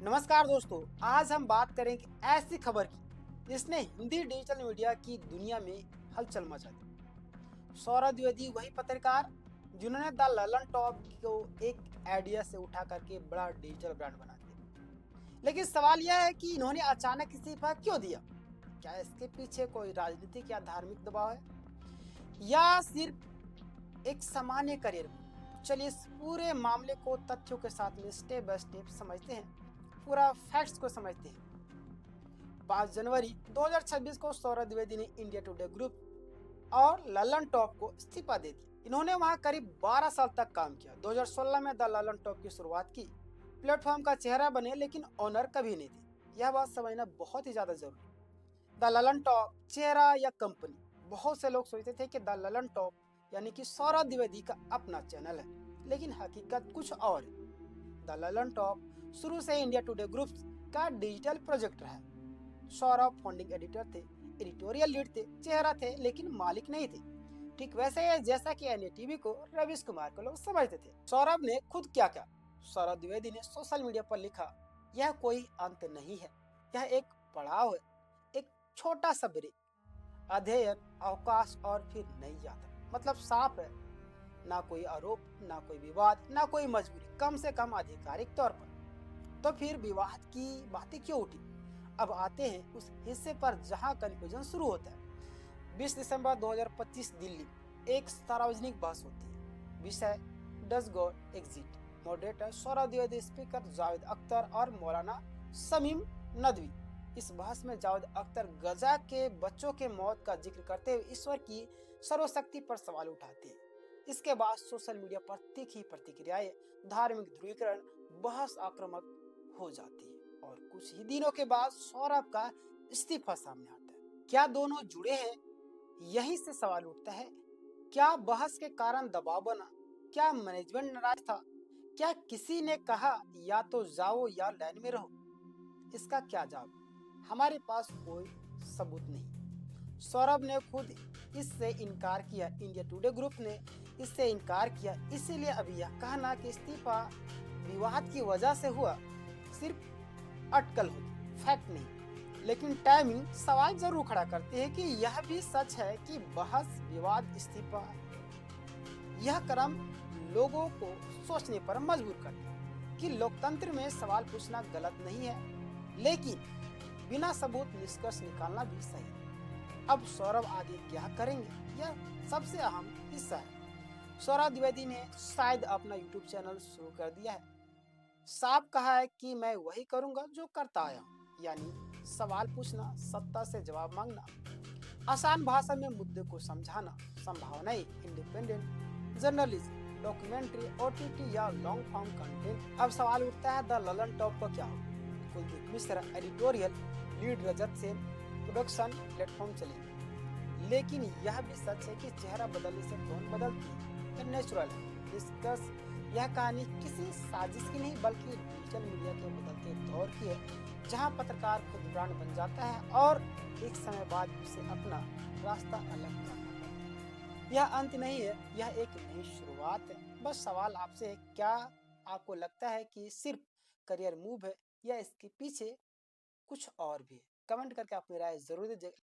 नमस्कार दोस्तों, आज हम बात करेंगे ऐसी खबर की जिसने हिंदी डिजिटल मीडिया की दुनिया में हलचल मचा दी। सौरभ द्विवेदी वही पत्रकार जिन्होंने द ललन टॉप को एक आइडिया से उठा करके बड़ा डिजिटल ब्रांड बना दिया। लेकिन सवाल यह है कि इन्होंने अचानक इस्तीफा क्यों दिया? क्या इसके पीछे कोई राजनीतिक या धार्मिक दबाव है या सिर्फ एक सामान्य करियर में? चलिए इस पूरे मामले को तथ्यों के साथ में स्टेप बाय स्टेप समझते हैं, पूरा फैक्ट्स को समझते हैं। 5 जनवरी 2026 को सौरभ द्विवेदी ने इंडिया टुडे ग्रुप और ललन टॉप को इस्तीफा दे दिया। इन्होंने वहां करीब 12 साल तक काम किया। 2016 में द ललन टॉप की शुरुआत की, प्लेटफॉर्म का चेहरा बने, लेकिन ओनर कभी नहीं थे। यह बात समझना बहुत ही ज्यादा जरूरी है। द ललन टॉप चेहरा या कंपनी? बहुत से लोग सोचते थे कि द ललन टॉप यानी कि सौरभ द्विवेदी का अपना चैनल है, लेकिन हकीकत कुछ और है। द ललन टॉप शुरू से इंडिया टुडे ग्रुप का डिजिटल प्रोजेक्ट रहा। सौरभ फाउंडिंग एडिटर थे, एडिटोरियल लीड थे, चेहरा थे, लेकिन मालिक नहीं थे। ठीक वैसे ही जैसा कि एनडीटीवी को रवीश कुमार को लोग समझते थे। सौरभ ने खुद क्या किया? सौरभ द्विवेदी ने सोशल मीडिया पर लिखा, यह कोई अंत नहीं है, यह एक पड़ाव है, एक छोटा सा ब्रेक, अध्ययन, अवकाश और फिर नई यात्रा। मतलब साफ है, ना कोई आरोप, ना कोई विवाद, ना कोई मजबूरी, कम से कम आधिकारिक तौर पर। तो फिर विवाद की बातें क्यों उठी? अब आते हैं उस हिस्से पर जहां कंफ्यूजन शुरू होता है। 20 दिसंबर 2025 दिल्ली, एक सार्वजनिक बहस होती है। विषय, does God exit? Moderator Saurabh Dwivedi, speaker Javed Akhtar और मौलाना शमीम नदवी। इस बहस में जावेद अख्तर गजा के बच्चों के मौत का जिक्र करते हुए ईश्वर की सर्वशक्ति पर सवाल उठाते हैं। इसके बाद सोशल मीडिया पर तीखी प्रतिक्रियाएं, धार्मिक ध्रुवीकरण, बहस आक्रामक हो जाती है और कुछ ही दिनों के बाद सौरभ का इस्तीफा सामने आता है। क्या दोनों जुड़े हैं? यहीं से सवाल उठता है। क्या बहस के कारण दबाव बना? क्या मैनेजमेंट नाराज था? क्या किसी ने कहा या तो जाओ या लाइन में रहो? इसका क्या जवाब? हमारे पास कोई सबूत नहीं। सौरभ ने खुद इससे इनकार किया, इंडिया टुडे ग्रुप ने इससे इनकार किया। इसीलिए अभी यह कहना कि इस्तीफा विवाद की वजह से हुआ सिर्फ अटकल होगी, फैक्ट नहीं। लेकिन टाइमिंग सवाल जरूर खड़ा करती है कि यह भी सच है कि बहस, विवाद, इस्तीफा, यह क्रम लोगों को सोचने पर मजबूर करता है कि लोकतंत्र में सवाल पूछना गलत नहीं है, लेकिन बिना सबूत निष्कर्ष निकालना भी सही है। अब सौरभ आगे क्या करेंगे, यह सबसे अहम हिस्सा है। सौरभ द्विवेदी ने शायद अपना यूट्यूब चैनल शुरू कर दिया है। साफ कहा है कि मैं वही करूंगा जो करता आया हूं, यानी सवाल पूछना, सत्ता से जवाब मांगना, आसान भाषा में मुद्दे को समझाना, संभावनाएं, इंडिपेंडेंट जर्नलिज्म, डॉक्यूमेंट्री, ओटीटी या लॉन्ग फॉर्म कंटेंट। अब सवाल उठता है, द ललन टॉप का क्या होगा? कुलदीप मिश्रा एडिटोरियल लीड, रजत सेन प्रोडक्शन, प्लेटफॉर्म चलेंगे। लेकिन यह भी सच है कि चेहरा बदलने से टोन बदलती है, नेचुरल है। डिस्कस, यह कहानी किसी साजिश की नहीं बल्कि डिजिटल मीडिया के बदलते दौर की है, जहां पत्रकार खुद ब्रांड बन जाता है और एक समय बाद उसे अपना रास्ता अलग करना पड़ता है। यह अंत नहीं है, यह एक नई शुरुआत है। बस सवाल आपसे है, क्या आपको लगता है कि सिर्फ करियर मूव है या इसके पीछे कुछ और भी है? कमेंट करके अपनी राय जरूर दीजिएगा।